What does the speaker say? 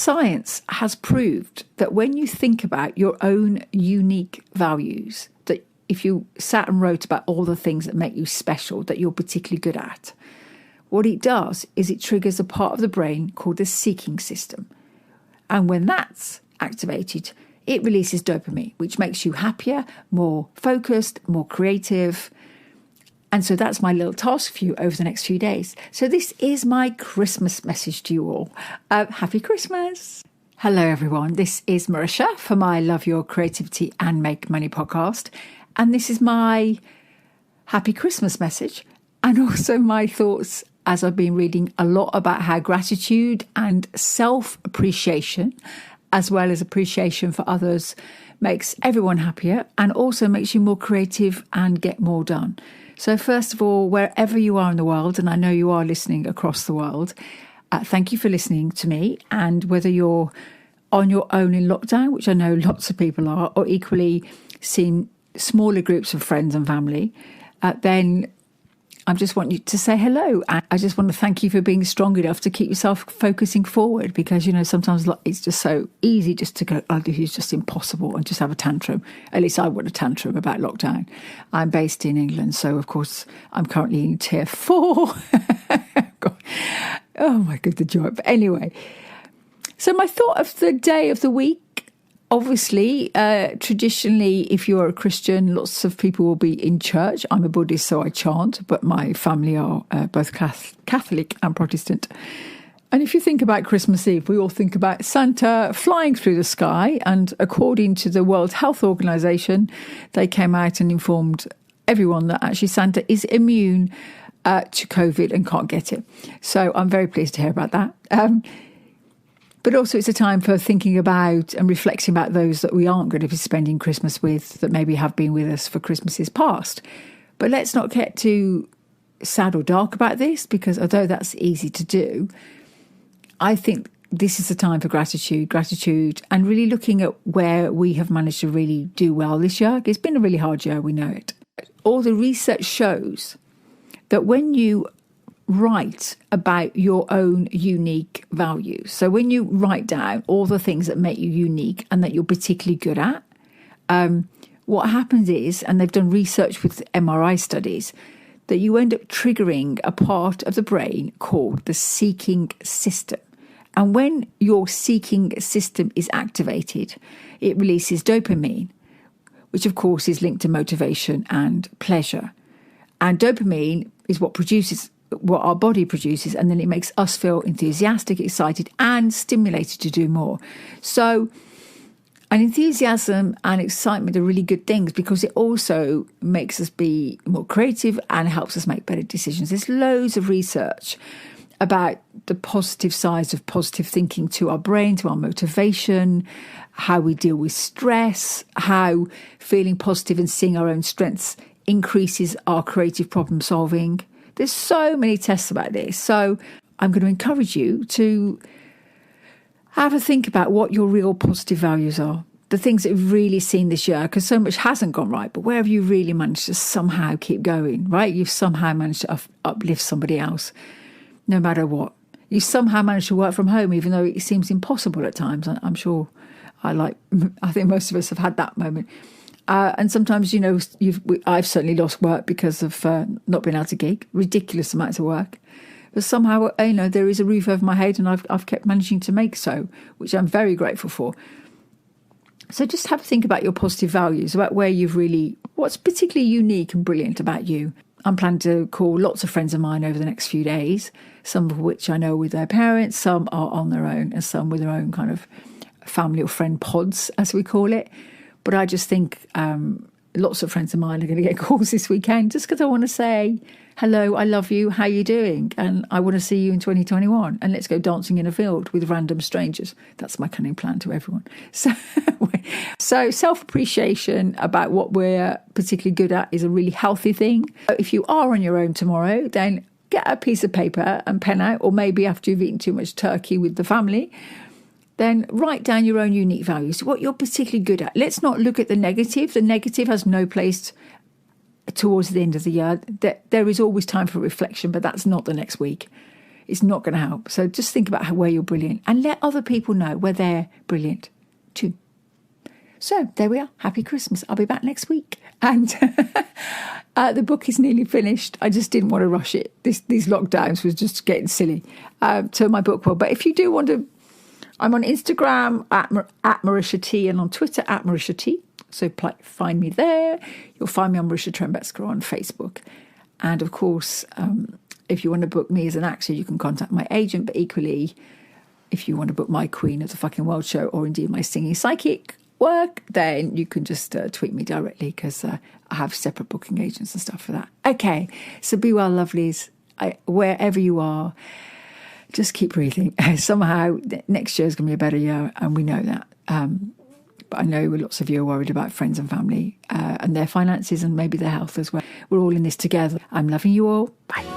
Science has proved that when you think about your own unique values, that if you sat and wrote about all the things that make you special, that you're particularly good at, what it does is it triggers a part of the brain called the seeking system. And when that's activated, it releases dopamine, which makes you happier, more focused, more creative. And so that's my little task for you over the next few days. So this is my Christmas message to you all. Happy Christmas. Hello, everyone. This is Marisha for my Love Your Creativity and Make Money podcast. And this is my happy Christmas message and also my thoughts as I've been reading a lot about how gratitude and self-appreciation, as well as appreciation for others, makes everyone happier and also makes you more creative and get more done. So first of all, wherever you are in the world, and I know you are listening across the world, thank you for listening to me. And whether you're on your own in lockdown, which I know lots of people are, or equally seeing smaller groups of friends and family, then I just want you to say hello. And I just want to thank you for being strong enough to keep yourself focusing forward, because, you know, sometimes it's just so easy just to go, oh, this is just impossible, and just have a tantrum. At least I want a tantrum about lockdown. I'm based in England, so of course I'm currently in tier 4. God. Oh my God, the joy. But anyway, so my thought of the day of the week, obviously, traditionally, if you're a Christian, lots of people will be in church. I'm a Buddhist, so I chant, but my family are both Catholic and Protestant. And if you think about Christmas Eve, we all think about Santa flying through the sky. And according to the World Health Organization, they came out and informed everyone that actually Santa is immune to COVID and can't get it. So I'm very pleased to hear about that. But also it's a time for thinking about and reflecting about those that we aren't going to be spending Christmas with, that maybe have been with us for Christmases past. But let's not get too sad or dark about this, because although that's easy to do, I think this is a time for gratitude, and really looking at where we have managed to really do well this year. It's been a really hard year, we know it. All the research shows that when you write about your own unique values, so when you write down all the things that make you unique and that you're particularly good at, what happens is, and they've done research with MRI studies, that you end up triggering a part of the brain called the seeking system. And when your seeking system is activated, it releases dopamine, which of course is linked to motivation and pleasure. And dopamine is what our body produces, and then it makes us feel enthusiastic, excited, and stimulated to do more. So, and enthusiasm and excitement are really good things, because it also makes us be more creative and helps us make better decisions. There's loads of research about the positive sides of positive thinking to our brain, to our motivation, how we deal with stress, how feeling positive and seeing our own strengths increases our creative problem solving. There's so many tests about this. So I'm going to encourage you to have a think about what your real positive values are, the things that you've really seen this year, because so much hasn't gone right, but where have you really managed to somehow keep going, right? You've somehow managed to uplift somebody else, no matter what. You somehow managed to work from home, even though it seems impossible at times. I'm sure I think most of us have had that moment. And sometimes, you know, I've certainly lost work because of not being able to gig, ridiculous amounts of work. But somehow, you know, there is a roof over my head, and I've kept managing to make so, which I'm very grateful for. So just have a think about your positive values, about where what's particularly unique and brilliant about you. I'm planning to call lots of friends of mine over the next few days, some of which I know with their parents, some are on their own, and some with their own kind of family or friend pods, as we call it. But I just think lots of friends of mine are going to get calls this weekend, just because I want to say, hello, I love you, how are you doing? And I want to see you in 2021. And let's go dancing in a field with random strangers. That's my cunning plan to everyone. So self-appreciation about what we're particularly good at is a really healthy thing. If you are on your own tomorrow, then get a piece of paper and pen out, or maybe after you've eaten too much turkey with the family, then write down your own unique values, what you're particularly good at. Let's not look at the negative. The negative has no place towards the end of the year. There is always time for reflection, but that's not the next week. It's not going to help. So just think about where you're brilliant and let other people know where they're brilliant too. So there we are. Happy Christmas. I'll be back next week. And the book is nearly finished. I just didn't want to rush it. These lockdowns was just getting silly. So my book will. But if you do want to, I'm on Instagram at Marisha T and on Twitter at Marisha T. So find me there. You'll find me on Marisha Trembetsker on Facebook. And of course, if you want to book me as an actor, you can contact my agent. But equally, if you want to book my Queen of the Fucking World show or indeed my singing psychic work, then you can just tweet me directly because I have separate booking agents and stuff for that. Okay, so be well, lovelies. Wherever you are, just keep breathing. Somehow next year is going to be a better year, and we know that. But I know lots of you are worried about friends and family and their finances and maybe their health as well. We're all in this together. I'm loving you all. Bye.